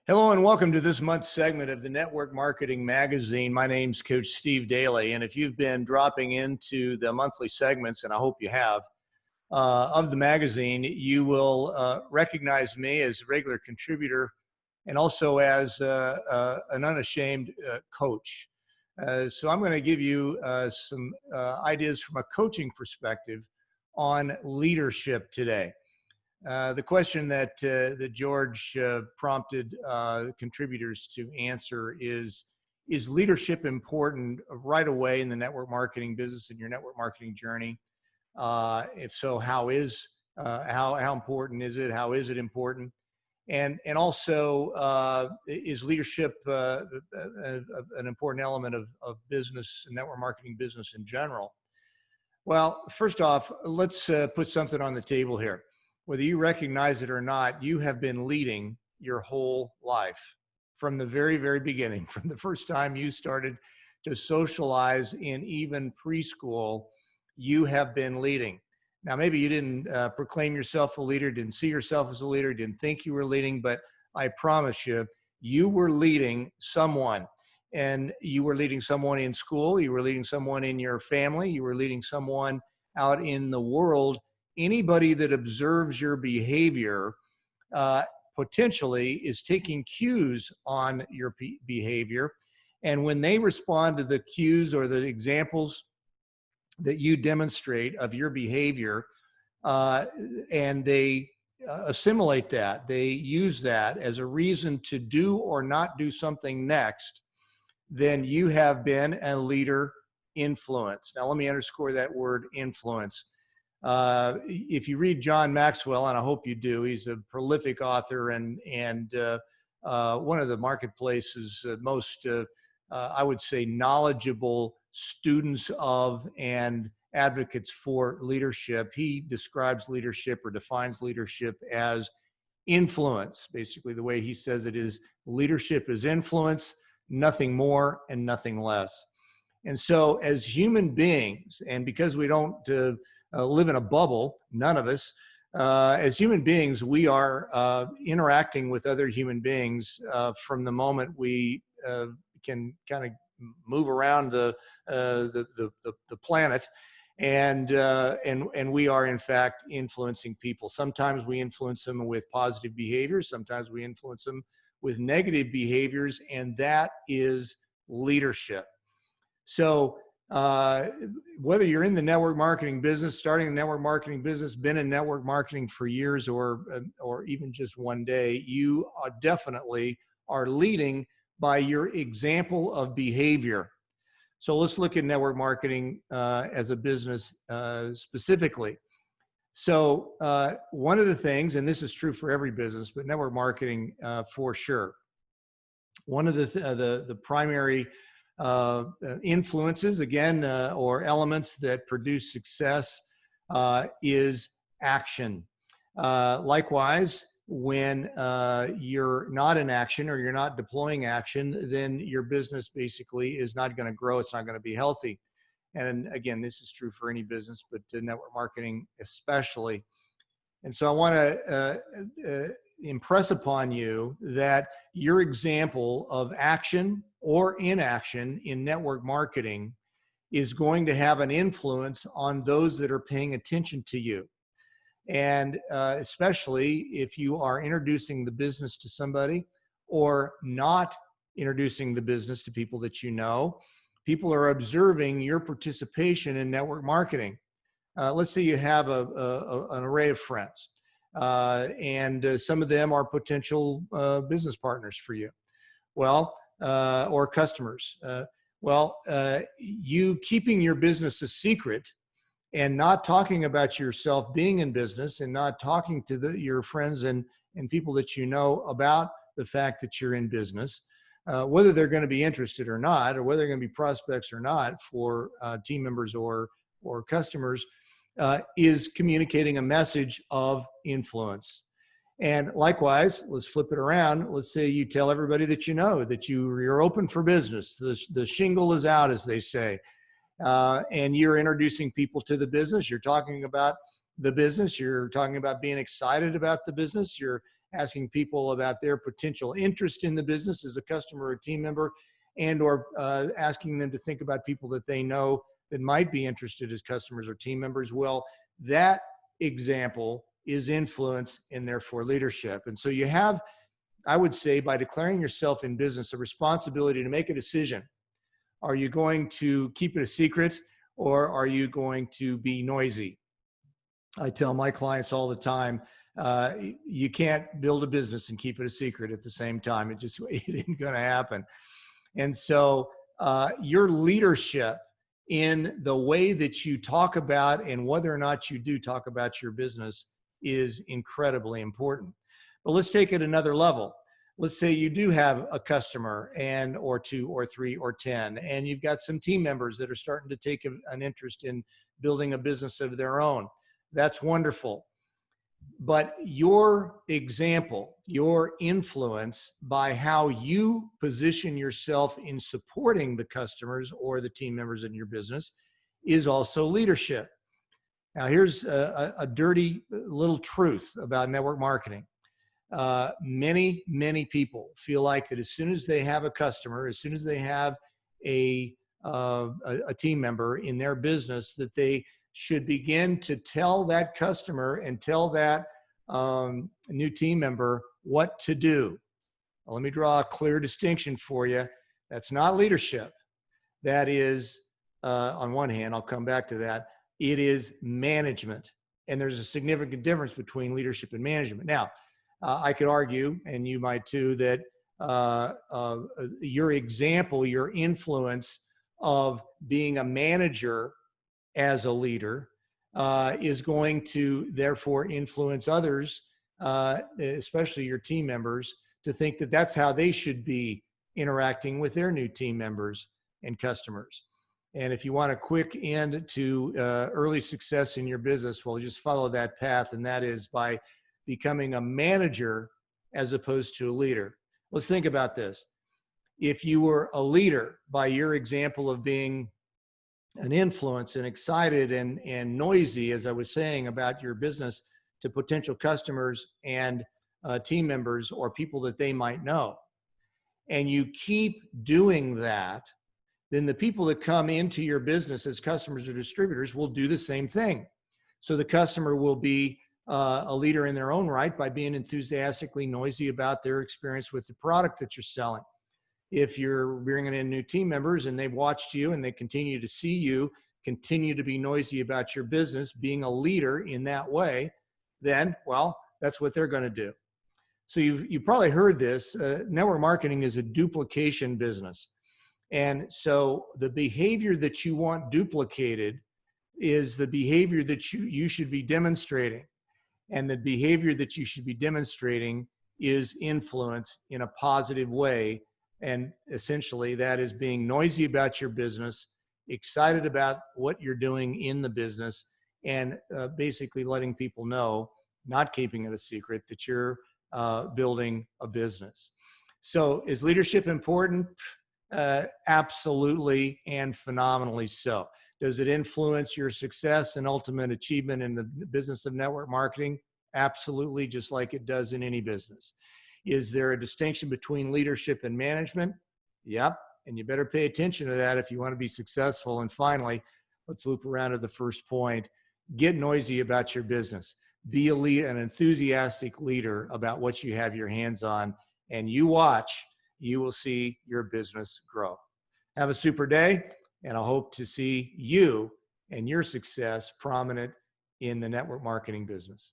Hello and welcome to this month's segment of the Network Marketing Magazine. My name's Coach Steve Dailey, and if you've been dropping into the monthly segments, and I hope you have, of the magazine, you will recognize me as a regular contributor and also as an unashamed coach. So I'm going to give you some ideas from a coaching perspective on leadership today. The question that George prompted contributors to answer is leadership important right away in the network marketing business, in your network marketing journey? If so, how important is it? How is it important? And also, is leadership an important element of business and network marketing business in general? Well, first off, let's put something on the table here. Whether you recognize it or not, you have been leading your whole life from the very, very beginning, from the first time you started to socialize in even preschool, you have been leading. Now, maybe you didn't proclaim yourself a leader, didn't see yourself as a leader, didn't think you were leading, but I promise you, you were leading someone. And you were leading someone in school, you were leading someone in your family, you were leading someone out in the world. Anybody that observes your behavior potentially is taking cues on your behavior. And when they respond to the cues or the examples that you demonstrate of your behavior, and they assimilate that, they use that as a reason to do or not do something next, then you have been a leader influence. Now, let me underscore that word influence. If you read John Maxwell, and I hope you do, he's a prolific author and one of the marketplace's most, I would say, knowledgeable students of and advocates for leadership. He describes leadership or defines leadership as influence. Basically, the way he says it is leadership is influence, nothing more and nothing less. And so as human beings, and because we don't live in a bubble, none of us, as human beings, we are interacting with other human beings from the moment we can kind of move around the planet, and we are in fact influencing people. Sometimes we influence them with positive behaviors, sometimes we influence them with negative behaviors, and that is leadership. So whether you're in the network marketing business, starting a network marketing business, been in network marketing for years, or even just one day, you definitely are leading by your example of behavior. So let's look at network marketing as a business specifically. So one of the things, and this is true for every business, but network marketing for sure, one of the primary influences, again, or elements that produce success is action. Likewise, when you're not in action or you're not deploying action, then your business basically is not going to grow. It's not going to be healthy. And again, this is true for any business, but network marketing especially. And so I want to impress upon you that your example of action or inaction in network marketing is going to have an influence on those that are paying attention to you. And especially if you are introducing the business to somebody or not introducing the business to people that you know, people are observing your participation in network marketing. Let's say you have an array of friends, and some of them are potential business partners for you. Well, or customers. You keeping your business a secret and not talking about yourself being in business and not talking to your friends and people that you know about the fact that you're in business, whether they're going to be interested or not, or whether they're going to be prospects or not for team members or customers, is communicating a message of influence. And likewise, let's flip it around. Let's say you tell everybody that you know that you're open for business. The shingle is out, as they say. And you're introducing people to the business. You're talking about the business. You're talking about being excited about the business. You're asking people about their potential interest in the business as a customer or team member, and or asking them to think about people that they know that might be interested as customers or team members. Well, that example is influence and therefore leadership. And so you have, I would say, by declaring yourself in business, a responsibility to make a decision. Are you going to keep it a secret, or are you going to be noisy? I tell my clients all the time, you can't build a business and keep it a secret at the same time. It ain't going to happen. And so your leadership in the way that you talk about and whether or not you do talk about your business is incredibly important. But let's take it another level. Let's say you do have a customer and or 2 or 3 or 10, and you've got some team members that are starting to take an interest in building a business of their own. That's wonderful. But your example, your influence by how you position yourself in supporting the customers or the team members in your business is also leadership. Now, here's a dirty little truth about network marketing. Many people feel like that as soon as they have a customer, as soon as they have a team member in their business, that they should begin to tell that customer and tell that new team member what to do. Well, let me draw a clear distinction for you. That's not leadership. That is, on one hand, I'll come back to that, it is management. And there's a significant difference between leadership and management. Now, I could argue, and you might too, that your example, your influence of being a manager as a leader is going to therefore influence others, especially your team members, to think that that's how they should be interacting with their new team members and customers. And if you want a quick end to early success in your business, well, just follow that path, and that is by becoming a manager as opposed to a leader. Let's think about this. If you were a leader by your example of being an influence and excited and noisy, as I was saying, about your business to potential customers and team members or people that they might know, and you keep doing that, then the people that come into your business as customers or distributors will do the same thing. So the customer will be a leader in their own right by being enthusiastically noisy about their experience with the product that you're selling. If you're bringing in new team members and they've watched you and they continue to see you continue to be noisy about your business, being a leader in that way, then, well, that's what they're going to do. So you've probably heard this. Network marketing is a duplication business. And so the behavior that you want duplicated is the behavior that you should be demonstrating. And the behavior that you should be demonstrating is influence in a positive way. And essentially that is being noisy about your business, excited about what you're doing in the business, and basically letting people know, not keeping it a secret, that you're building a business. So is leadership important? Absolutely, and phenomenally so. Does it influence your success and ultimate achievement in the business of network marketing? Absolutely, just like it does in any business. Is there a distinction between leadership and management? Yep, and you better pay attention to that if you want to be successful. And finally, let's loop around to the first point. Get noisy about your business. Be an enthusiastic leader about what you have your hands on, and you watch, you will see your business grow. Have a super day, and I hope to see you and your success prominent in the network marketing business.